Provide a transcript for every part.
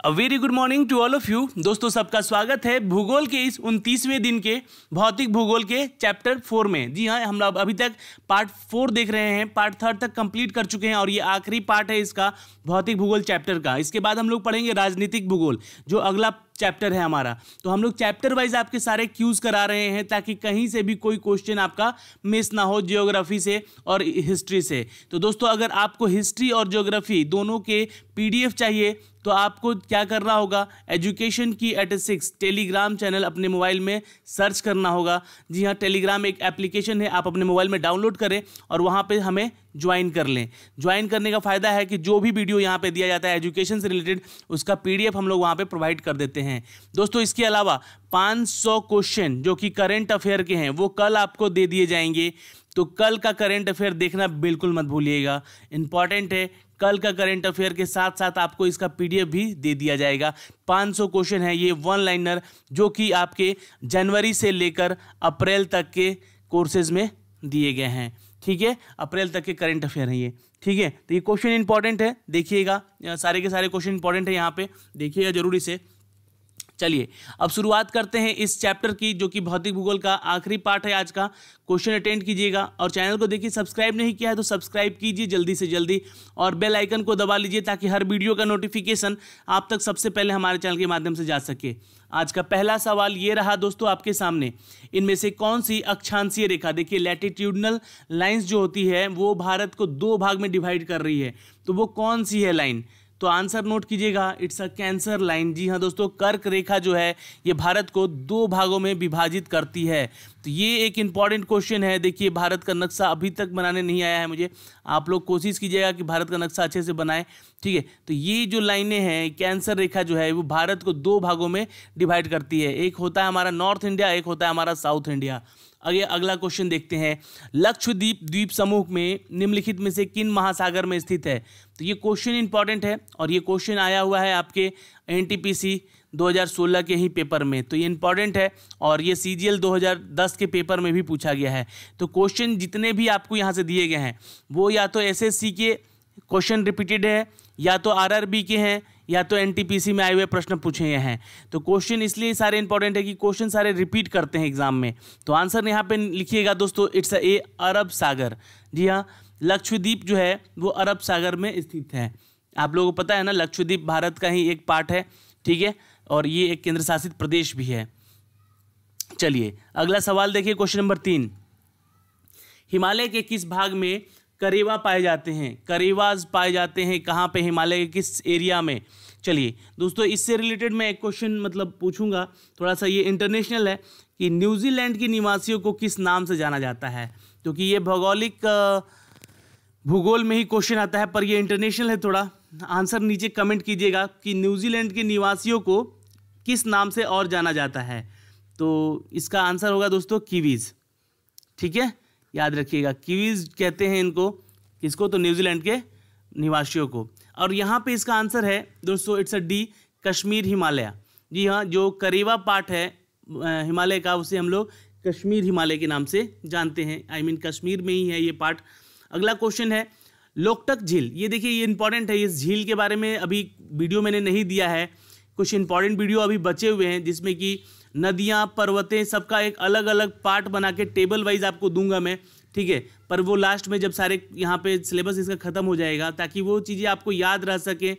A very good morning to all of you. दोस्तों सबका स्वागत है भूगोल के इस 29वें दिन के भौतिक भूगोल के चैप्टर 4 में। जी हाँ, हम लोग अभी तक पार्ट 4 देख रहे हैं, पार्ट 3 तक कंप्लीट कर चुके हैं और ये आखिरी पार्ट है इसका भौतिक भूगोल चैप्टर का। इसके बाद हम लोग पढ़ेंगे राजनीतिक भूगोल, जो अगला चैप्टर है हमारा। तो हम लोग चैप्टर वाइज आपके सारे क्यूज करा रहे हैं ताकि कहीं से भी कोई क्वेश्चन आपका मिस ना हो ज्योग्राफी से और हिस्ट्री से। तो दोस्तों अगर आपको हिस्ट्री और ज्योग्राफी दोनों के पीडीएफ चाहिए तो आपको क्या करना होगा, एजुकेशन की @6 टेलीग्राम चैनल अपने मोबाइल में सर्च करना होगा। जी हाँ, टेलीग्राम एक एप्लीकेशन है, आप अपने मोबाइल में डाउनलोड करें और वहाँ पे हमें ज्वाइन कर लें। ज्वाइन करने का फ़ायदा है कि जो भी वीडियो यहाँ पे दिया जाता है एजुकेशन से रिलेटेड, उसका पीडीएफ हम लोग वहाँ पे प्रोवाइड कर देते हैं। दोस्तों इसके अलावा 500 क्वेश्चन जो कि करेंट अफेयर के हैं वो कल आपको दे दिए जाएंगे। तो कल का करेंट अफेयर देखना बिल्कुल मत भूलिएगा, इंपॉर्टेंट है। कल का करेंट अफेयर के साथ साथ आपको इसका पीडीएफ भी दे दिया जाएगा। 500 क्वेश्चन है ये वन लाइनर, जो कि आपके जनवरी से लेकर अप्रैल तक के कोर्सेज में दिए गए हैं। ठीक है, अप्रैल तक के करेंट अफेयर हैं ये। ठीक है, तो ये क्वेश्चन इंपॉर्टेंट है, देखिएगा सारे के सारे क्वेश्चन इंपॉर्टेंट है, यहाँ पे देखिएगा जरूरी से। चलिए अब शुरुआत करते हैं इस चैप्टर की, जो कि भौतिक भूगोल का आखिरी पार्ट है आज का। क्वेश्चन अटेंड कीजिएगा और चैनल को देखिए, सब्सक्राइब नहीं किया है तो सब्सक्राइब कीजिए जल्दी से जल्दी और बेल आइकन को दबा लीजिए ताकि हर वीडियो का नोटिफिकेशन आप तक सबसे पहले हमारे चैनल के माध्यम से जा सके। आज का पहला सवाल ये रहा दोस्तों आपके सामने, इनमें से कौन सी अक्षांशीय रेखा, देखिए लैटिट्यूडनल लाइंस जो होती है वो भारत को 2 भाग में डिवाइड कर रही है, तो वो कौन सी है लाइन? तो आंसर नोट कीजिएगा, इट्स अ कैंसर लाइन। जी हाँ दोस्तों, कर्क रेखा जो है ये भारत को 2 भागों में विभाजित करती है। तो ये एक इम्पॉर्टेंट क्वेश्चन है। देखिए भारत का नक्शा अभी तक बनाने नहीं आया है मुझे, आप लोग कोशिश कीजिएगा कि भारत का नक्शा अच्छे से बनाएं। ठीक है, तो ये जो लाइनें हैं, कैंसर रेखा जो है वो भारत को 2 भागों में डिवाइड करती है। एक होता है हमारा नॉर्थ इंडिया, एक होता है हमारा साउथ इंडिया। आगे अगला क्वेश्चन देखते हैं, लक्षद्वीप द्वीप समूह में निम्नलिखित में से किन महासागर में स्थित है? तो ये क्वेश्चन इंपॉर्टेंट है और ये क्वेश्चन आया हुआ है आपके एनटीपीसी 2016 के ही पेपर में, तो ये इंपॉर्टेंट है और ये सीजीएल 2010 के पेपर में भी पूछा गया है। तो क्वेश्चन जितने भी आपको यहाँ से दिए गए हैं वो या तो एसएससी के क्वेश्चन रिपीटेड है, या तो आरआरबी के हैं, या तो एनटीपीसी में आए हुए प्रश्न पूछे गए हैं। तो क्वेश्चन इसलिए सारे इंपॉर्टेंट है कि क्वेश्चन सारे रिपीट करते हैं एग्जाम में। तो आंसर यहाँ पे लिखिएगा दोस्तों, इट्स ए अरब सागर। जी हाँ, लक्षद्वीप जो है वो अरब सागर में स्थित है। आप लोगों को पता है ना, लक्षद्वीप भारत का ही एक पार्ट है। ठीक है, और ये एक केंद्र शासित प्रदेश भी है। चलिए अगला सवाल देखिए, क्वेश्चन नंबर 3, हिमालय के किस भाग में करेवा पाए जाते हैं? करेवाज पाए जाते हैं कहाँ पे, हिमालय के किस एरिया में? चलिए दोस्तों इससे रिलेटेड मैं एक क्वेश्चन मतलब पूछूंगा, थोड़ा सा ये इंटरनेशनल है, कि न्यूजीलैंड के निवासियों को किस नाम से जाना जाता है? क्योंकि ये भौगोलिक भूगोल में ही क्वेश्चन आता है पर ये इंटरनेशनल है थोड़ा। आंसर नीचे कमेंट कीजिएगा कि न्यूजीलैंड के निवासियों को किस नाम से और जाना जाता है। तो इसका आंसर होगा दोस्तों कीवीज। ठीक है, याद रखिएगा, कीवीज कहते हैं इनको, किसको? तो न्यूजीलैंड के निवासियों को। और यहाँ पे इसका आंसर है दोस्तों, it's a D, Kashmir Himalaya. जी हाँ, जो करेवा पार्ट है हिमालय का उसे हम लोग कश्मीर हिमालय के नाम से जानते हैं। आई मीन कश्मीर में ही है ये पार्ट। अगला क्वेश्चन है, लोकटक झील। ये देखिए ये इंपॉर्टेंट है, इस झील के बारे में अभी वीडियो मैंने नहीं दिया है, कुछ इंपॉर्टेंट वीडियो अभी बचे हुए हैं जिसमें कि नदियाँ पर्वतें सबका एक अलग अलग पार्ट बना के टेबल वाइज आपको दूंगा मैं। ठीक है, पर वो लास्ट में जब सारे यहाँ पे सिलेबस इसका ख़त्म हो जाएगा ताकि वो चीज़ें आपको याद रह सके।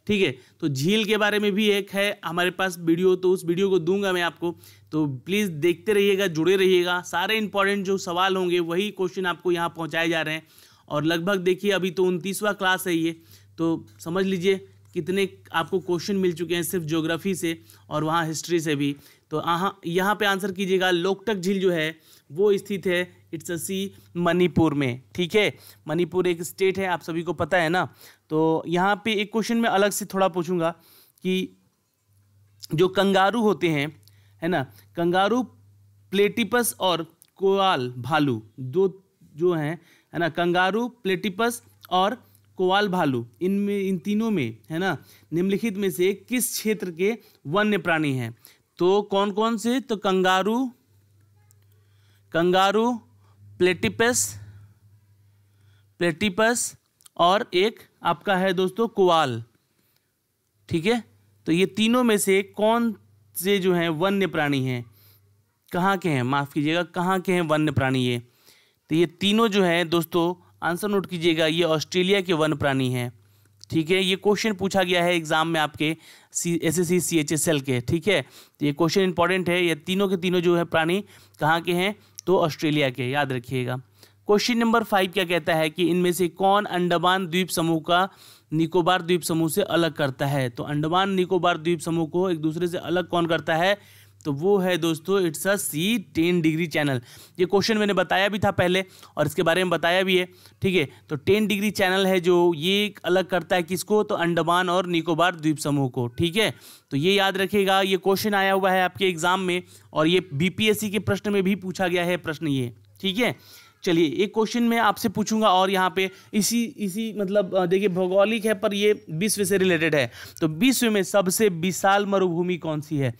ठीक है, तो झील के बारे में भी एक है हमारे पास वीडियो, तो उस वीडियो को दूंगा मैं आपको, तो प्लीज़ देखते रहिएगा, जुड़े रहिएगा। सारे इंपॉर्टेंट जो सवाल होंगे वही क्वेश्चन आपको यहाँ पहुँचाए जा रहे हैं। और लगभग देखिए अभी तो 29वां क्लास है ये, तो समझ लीजिए कितने आपको क्वेश्चन मिल चुके हैं सिर्फ ज्योग्राफी से और वहाँ हिस्ट्री से भी। तो यहाँ पे आंसर कीजिएगा, लोकटक झील जो है वो स्थित है, इट्स अ सी, मणिपुर में। ठीक है, मणिपुर एक स्टेट है, आप सभी को पता है ना। तो यहाँ पे एक क्वेश्चन मैं अलग से थोड़ा पूछूंगा कि जो कंगारू होते हैं, है ना, कंगारू, प्लेटिपस और कोआल भालू, दो जो हैं, है ना, कंगारू, प्लेटिपस और कोआल भालू, इनमें इन तीनों में, है ना, निम्नलिखित में से किस क्षेत्र के वन्य प्राणी हैं? तो कौन कौन से? तो कंगारू, प्लेटिपस और एक आपका है दोस्तों कोआल। ठीक है, तो ये तीनों में से कौन से जो हैं वन्य प्राणी हैं, कहाँ के हैं, माफ़ कीजिएगा, कहाँ के हैं वन्य प्राणी ये? तो ये तीनों जो हैं दोस्तों, आंसर नोट कीजिएगा, ये ऑस्ट्रेलिया के वन्य प्राणी हैं। ठीक है, ये क्वेश्चन पूछा गया है एग्जाम में आपके SSC CHSL के। ठीक है, तो ये क्वेश्चन इंपॉर्टेंट है। ये तीनों के तीनों जो है प्राणी कहाँ के हैं, तो ऑस्ट्रेलिया के, याद रखिएगा। क्वेश्चन नंबर 5 क्या कहता है कि इनमें से कौन अंडमान द्वीप समूह का निकोबार द्वीप समूह से अलग करता है? तो अंडमान निकोबार द्वीप समूह को एक दूसरे से अलग कौन करता है? तो वो है दोस्तों, it's a C 10 degree channel. ये क्वेश्चन मैंने बताया भी था पहले और इसके बारे में बताया भी है। ठीक है, तो 10 डिग्री चैनल है जो ये अलग करता है किसको, तो अंडमान और निकोबार द्वीप समूह को। ठीक है, तो ये याद रखिएगा, ये क्वेश्चन आया हुआ है आपके एग्जाम में और ये BPSC के प्रश्न में भी पूछा गया है प्रश्न ये। ठीक है, चलिए एक क्वेश्चन मैं आपसे पूछूंगा और यहाँ पे इसी मतलब देखिए भौगोलिक है पर ये विश्व से रिलेटेड है। तो विश्व में सबसे विशाल मरुभूमि कौन सी है?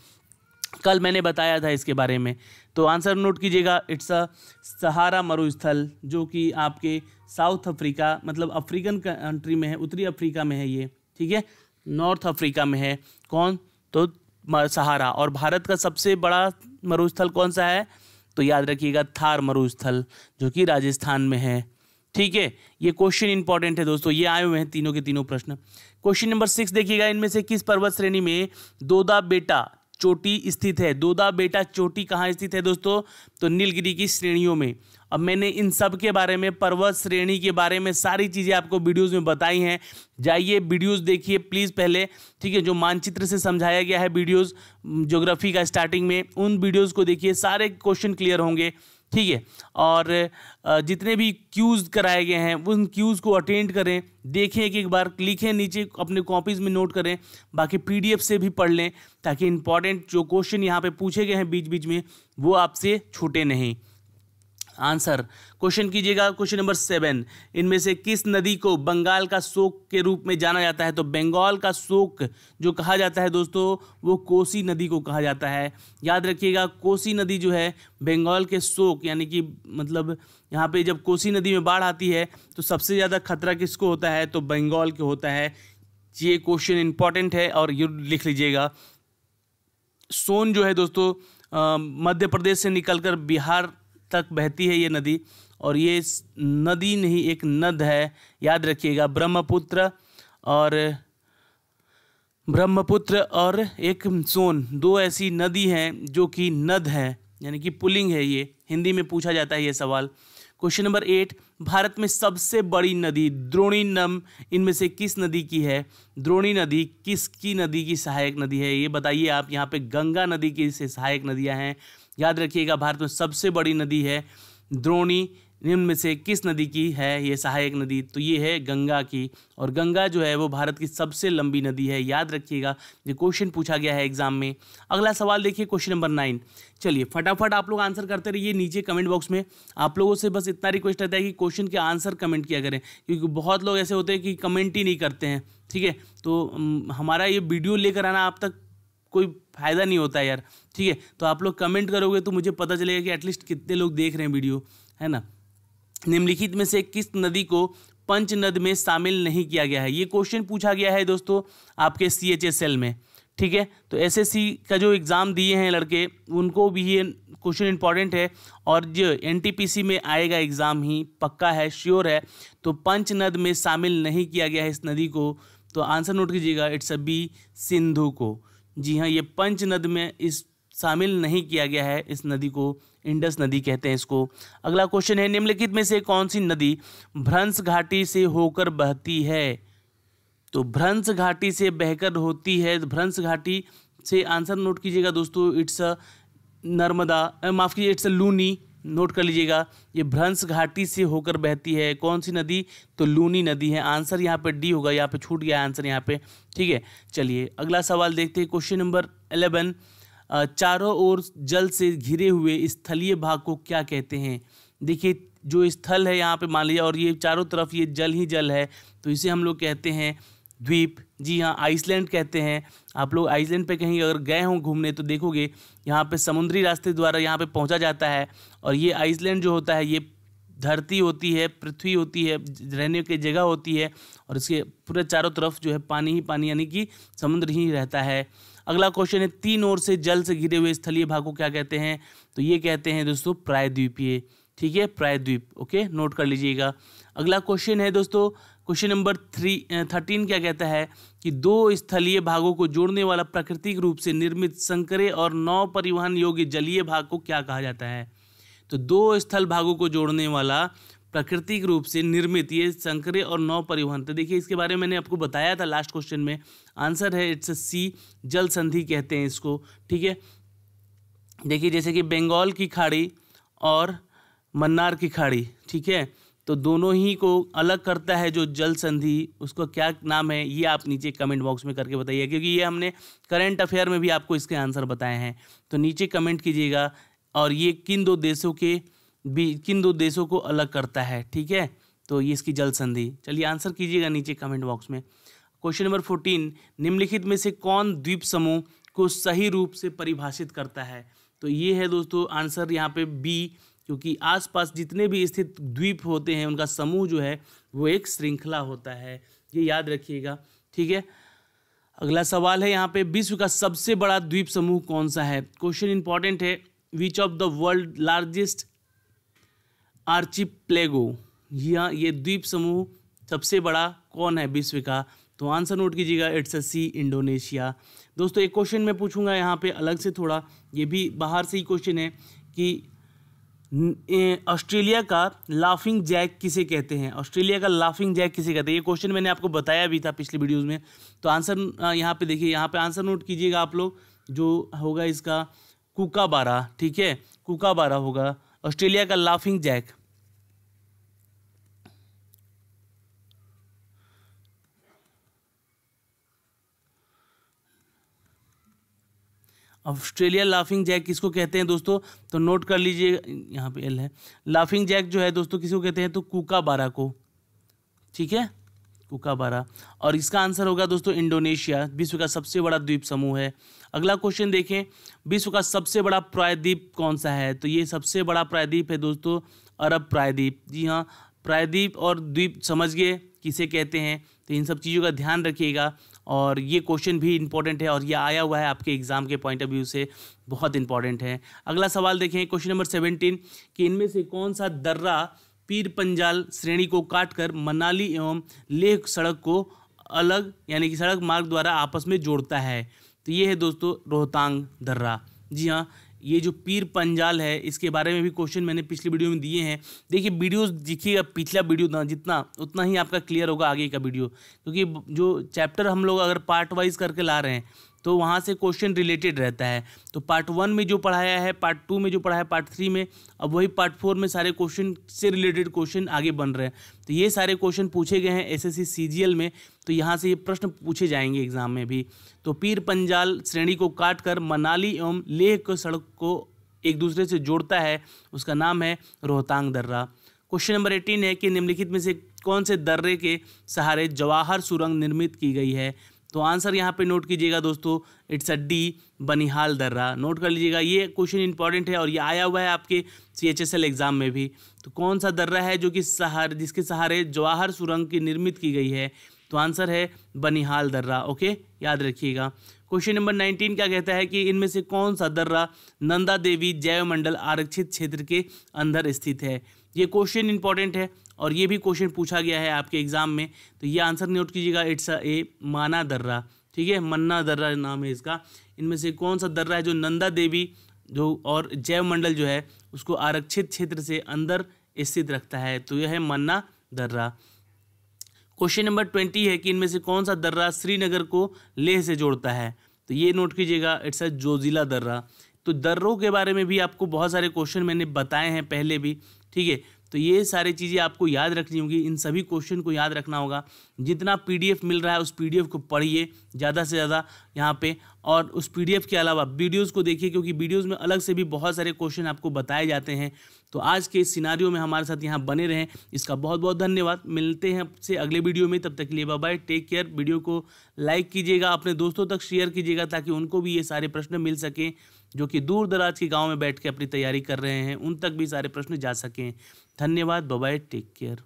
कल मैंने बताया था इसके बारे में, तो आंसर नोट कीजिएगा, इट्स अ सहारा मरुस्थल, जो कि आपके साउथ अफ्रीका मतलब अफ्रीकन कंट्री में है, उत्तरी अफ्रीका में है ये। ठीक है, नॉर्थ अफ्रीका में है। कौन? तो सहारा। और भारत का सबसे बड़ा मरुस्थल कौन सा है? तो याद रखिएगा थार मरुस्थल, जो कि राजस्थान में है। ठीक है, ये क्वेश्चन इंपॉर्टेंट है दोस्तों, ये आए हुए हैं तीनों के तीनों प्रश्न। क्वेश्चन नंबर 6 देखिएगा, इनमें से किस पर्वत श्रेणी में दोदा बेटा चोटी स्थित है? दोदा बेटा चोटी कहाँ स्थित है दोस्तों? तो नीलगिरी की श्रेणियों में। अब मैंने इन सब के बारे में, पर्वत श्रेणी के बारे में सारी चीज़ें आपको वीडियोस में बताई हैं, जाइए वीडियोस देखिए प्लीज़ पहले। ठीक है, जो मानचित्र से समझाया गया है वीडियोस ज्योग्राफी का स्टार्टिंग में, उन वीडियोस को देखिए, सारे क्वेश्चन क्लियर होंगे। ठीक है, और जितने भी क्यूज़ कराए गए हैं उन क्यूज़ को अटेंड करें, देखें एक बार, लिखें नीचे अपने कॉपीज़ में नोट करें, बाकी PDF से भी पढ़ लें, ताकि इंपॉर्टेंट जो क्वेश्चन यहाँ पे पूछे गए हैं बीच बीच में वो आपसे छूटे नहीं। आंसर क्वेश्चन कीजिएगा, क्वेश्चन नंबर 7, इनमें से किस नदी को बंगाल का शोक के रूप में जाना जाता है? तो बंगाल का शोक जो कहा जाता है दोस्तों, वो कोसी नदी को कहा जाता है। याद रखिएगा, कोसी नदी जो है बंगाल के शोक, यानी कि मतलब यहाँ पे जब कोसी नदी में बाढ़ आती है तो सबसे ज़्यादा खतरा किसको होता है? तो बंगाल को होता है। ये क्वेश्चन इंपॉर्टेंट है और ये लिख लीजिएगा। सोन जो है दोस्तों मध्य प्रदेश से निकलकर बिहार तक बहती है ये नदी, और ये नदी नहीं एक नद है, याद रखिएगा। ब्रह्मपुत्र और एक सोन, दो ऐसी नदी हैं जो कि नद है, यानी कि पुल्लिंग है। ये हिंदी में पूछा जाता है ये सवाल। क्वेश्चन नंबर 8, भारत में सबसे बड़ी नदी द्रोणीनम इनमें से किस नदी की है? द्रोणी नदी किसकी नदी की सहायक नदी है? ये बताइए आप। यहाँ पे गंगा नदी की से सहायक नदियाँ हैं, याद रखिएगा। भारत में सबसे बड़ी नदी है द्रोणी, निम्न में से किस नदी की है ये सहायक नदी? तो ये है गंगा की, और गंगा जो है वो भारत की सबसे लंबी नदी है, याद रखिएगा। ये क्वेश्चन पूछा गया है एग्जाम में। अगला सवाल देखिए, क्वेश्चन नंबर 9। चलिए फटाफट आप लोग आंसर करते रहिए नीचे कमेंट बॉक्स में। आप लोगों से बस इतना रिक्वेस्ट रहता है कि क्वेश्चन के आंसर कमेंट किया करें, क्योंकि बहुत लोग ऐसे होते हैं कि कमेंट ही नहीं करते हैं। ठीक है, तो हमारा ये वीडियो लेकर आना आप तक कोई फ़ायदा नहीं होता है यार। ठीक है, तो आप लोग कमेंट करोगे तो मुझे पता चलेगा कि एटलीस्ट कितने लोग देख रहे हैं वीडियो, है ना। निम्नलिखित में से किस नदी को पंचनद में शामिल नहीं किया गया है? ये क्वेश्चन पूछा गया है दोस्तों आपके CHSL में। ठीक है, तो SSC का जो एग्ज़ाम दिए हैं लड़के, उनको भी ये क्वेश्चन इंपॉर्टेंट है, और जो NTPC में आएगा एग्ज़ाम ही पक्का है, श्योर है। तो पंचनद में शामिल नहीं किया गया है इस नदी को, तो आंसर नोट कीजिएगा, इट्स अ बी, सिंधु को। जी हाँ, ये पंचनद में इस शामिल नहीं किया गया है इस नदी को, इंडस नदी कहते हैं इसको। अगला क्वेश्चन है, निम्नलिखित में से कौन सी नदी भ्रंश घाटी से होकर बहती है? तो भ्रंश घाटी से बहकर होती है, भ्रंश घाटी से आंसर नोट कीजिएगा दोस्तों, इट्स अ नर्मदा, माफ़ कीजिए, इट्स अ लूनी, नोट कर लीजिएगा। ये भ्रंश घाटी से होकर बहती है, कौन सी नदी? तो लूनी नदी है। आंसर यहाँ पे डी होगा, यहाँ पे छूट गया आंसर यहाँ पे। ठीक है, चलिए अगला सवाल देखते हैं, क्वेश्चन नंबर 11। चारों ओर जल से घिरे हुए स्थलीय भाग को क्या कहते हैं? देखिए जो स्थल है यहाँ पे मान लीजिए, और ये चारों तरफ ये जल ही जल है, तो इसे हम लोग कहते हैं द्वीप। जी हाँ, आइसलैंड कहते हैं। आप लोग आइसलैंड पे कहीं अगर गए हों घूमने तो देखोगे यहाँ पे समुद्री रास्ते द्वारा यहाँ पे पहुँचा जाता है, और ये आइसलैंड जो होता है ये धरती होती है, पृथ्वी होती है, रहने की जगह होती है, और इसके पूरे चारों तरफ जो है पानी ही पानी यानी कि समुद्र ही रहता है। अगला क्वेश्चन है, 3 ओर से जल से घिरे हुए स्थलीय भाग को क्या कहते हैं? तो ये कहते हैं दोस्तों प्रायद्वीपीय। ठीक है, प्रायद्वीप। ओके, नोट कर लीजिएगा। अगला क्वेश्चन है दोस्तों, क्वेश्चन नंबर 13 क्या कहता है कि 2 स्थलीय भागों को जोड़ने वाला प्राकृतिक रूप से निर्मित संकरे और नौ परिवहन योग्य जलीय भाग को क्या कहा जाता है? तो 2 स्थल भागों को जोड़ने वाला प्राकृतिक रूप से निर्मित ये संकरे और नौ परिवहन, तो देखिए इसके बारे में मैंने आपको बताया था लास्ट क्वेश्चन में। आंसर है इट्स सी, जल संधि कहते हैं इसको। ठीक है, देखिए जैसे कि बंगाल की खाड़ी और मन्नार की खाड़ी, ठीक है, तो दोनों ही को अलग करता है जो जल संधि, उसको क्या नाम है ये आप नीचे कमेंट बॉक्स में करके बताइए, क्योंकि ये हमने करंट अफेयर में भी आपको इसके आंसर बताए हैं। तो नीचे कमेंट कीजिएगा, और ये किन दो देशों को अलग करता है। ठीक है, तो ये इसकी जल संधि। चलिए आंसर कीजिएगा नीचे कमेंट बॉक्स में। क्वेश्चन नंबर 14, निम्नलिखित में से कौन द्वीप समूह को सही रूप से परिभाषित करता है? तो ये है दोस्तों आंसर यहाँ पे बी, क्योंकि आसपास जितने भी स्थित द्वीप होते हैं उनका समूह जो है वो एक श्रृंखला होता है, ये याद रखिएगा। ठीक है, अगला सवाल है यहाँ पे, विश्व का सबसे बड़ा द्वीप समूह कौन सा है? क्वेश्चन इंपॉर्टेंट है, which of the world largest archipelago, ये द्वीप समूह सबसे बड़ा कौन है विश्व का? तो आंसर नोट कीजिएगा, इट्स सी, इंडोनेशिया। दोस्तों एक क्वेश्चन मैं पूछूंगा यहाँ पे अलग से थोड़ा, ये भी बाहर से ही क्वेश्चन है कि ऑस्ट्रेलिया का लाफिंग जैक किसे कहते हैं? ऑस्ट्रेलिया का लाफिंग जैक किसे कहते हैं? ये क्वेश्चन मैंने आपको बताया भी था पिछली वीडियोस में। तो आंसर यहाँ पे देखिए, यहाँ पे आंसर नोट कीजिएगा आप लोग, जो होगा इसका कूकाबारा। ठीक है, कूकाबारा होगा ऑस्ट्रेलिया का laughing jack. Australia laughing jack किसको कहते हैं दोस्तों? तो नोट कर लीजिए, यहाँ पे एल है। लाफिंग जैक जो है दोस्तों किसको कहते हैं? तो कूकाबारा को। ठीक है, कूकाबारा। और इसका आंसर होगा दोस्तों इंडोनेशिया, विश्व का सबसे बड़ा द्वीप समूह है। अगला क्वेश्चन देखें, विश्व का सबसे बड़ा प्रायद्वीप कौन सा है? तो ये सबसे बड़ा प्रायद्वीप है दोस्तों अरब प्रायद्वीप। जी हाँ, प्रायद्वीप और द्वीप समझ गए किसे कहते हैं, तो इन सब चीज़ों का ध्यान रखिएगा। और ये क्वेश्चन भी इंपॉर्टेंट है और ये आया हुआ है आपके एग्जाम के पॉइंट ऑफ व्यू से, बहुत इंपॉर्टेंट है। अगला सवाल देखें, क्वेश्चन नंबर 17 कि इनमें से कौन सा दर्रा पीर पंजाल श्रेणी को काटकर मनाली एवं लेह सड़क को अलग यानी कि सड़क मार्ग द्वारा आपस में जोड़ता है? तो ये है दोस्तों रोहतांग दर्रा। जी हाँ, ये जो पीर पंजाल है इसके बारे में भी क्वेश्चन मैंने पिछली वीडियो में दिए हैं। देखिए वीडियोस देखिएगा, पिछला वीडियो ना जितना उतना ही आपका क्लियर होगा आगे का वीडियो, क्योंकि जो चैप्टर हम लोग अगर पार्ट वाइज करके ला रहे हैं तो वहाँ से क्वेश्चन रिलेटेड रहता है। तो पार्ट 1 में जो पढ़ाया है, पार्ट 2 में जो पढ़ाया है, पार्ट 3 में, अब वही पार्ट 4 में सारे क्वेश्चन से रिलेटेड क्वेश्चन आगे बन रहे हैं। तो ये सारे क्वेश्चन पूछे गए हैं एसएससी सीजीएल में, तो यहाँ से ये प्रश्न पूछे जाएंगे एग्जाम में भी। तो पीर पंजाल श्रेणी को काटकर मनाली एवं लेह को सड़क को एक दूसरे से जोड़ता है, उसका नाम है रोहतांग दर्रा। क्वेश्चन नंबर 18 है कि निम्नलिखित में से कौन से दर्रे के सहारे जवाहर सुरंग निर्मित की गई है? तो आंसर यहाँ पे नोट कीजिएगा दोस्तों, इट्स अ डी, बनिहाल दर्रा। नोट कर लीजिएगा, ये क्वेश्चन इंपॉर्टेंट है और ये आया हुआ है आपके CHSL एग्जाम में भी। तो कौन सा दर्रा है जो कि जिसके सहारे जवाहर सुरंग की निर्मित की गई है? तो आंसर है बनिहाल दर्रा। ओके, याद रखिएगा। क्वेश्चन नंबर 19 क्या कहता है कि इनमें से कौन सा दर्रा नंदा देवी जैव मंडल आरक्षित क्षेत्र के अंदर स्थित है? ये क्वेश्चन इंपॉर्टेंट है और ये भी क्वेश्चन पूछा गया है आपके एग्जाम में, तो ये आंसर नोट कीजिएगा, इट्स ए माना दर्रा। ठीक है, मन्ना दर्रा नाम है इसका। इनमें से कौन सा दर्रा है जो नंदा देवी जो और जैव मंडल जो है उसको आरक्षित क्षेत्र से अंदर स्थित रखता है? तो यह है मन्ना दर्रा। क्वेश्चन नंबर 20 है कि इनमें से कौन सा दर्रा श्रीनगर को लेह से जोड़ता है? तो ये नोट कीजिएगा, इट्स अ जोजिला दर्रा। तो दर्रों के बारे में भी आपको बहुत सारे क्वेश्चन मैंने बताए हैं पहले भी। ठीक है, तो ये सारी चीज़ें आपको याद रखनी होगी, इन सभी क्वेश्चन को याद रखना होगा। जितना PDF मिल रहा है उस PDF को पढ़िए ज़्यादा से ज़्यादा यहाँ पे, और उस PDF के अलावा वीडियोस को देखिए, क्योंकि वीडियोस में अलग से भी बहुत सारे क्वेश्चन आपको बताए जाते हैं। तो आज के इस सिनारियो में हमारे साथ यहाँ बने रहें, इसका बहुत बहुत धन्यवाद। मिलते हैं आपसे अगले वीडियो में, तब तक के लिए bye bye, take care. Video को लाइक कीजिएगा, अपने दोस्तों तक शेयर कीजिएगा ताकि उनको भी ये सारे प्रश्न मिल सकें। जो कि दूर दराज के गाँव में बैठ के अपनी तैयारी कर रहे हैं, उन तक भी सारे प्रश्न जा सकें। धन्यवाद, बाय बाय, टेक केयर।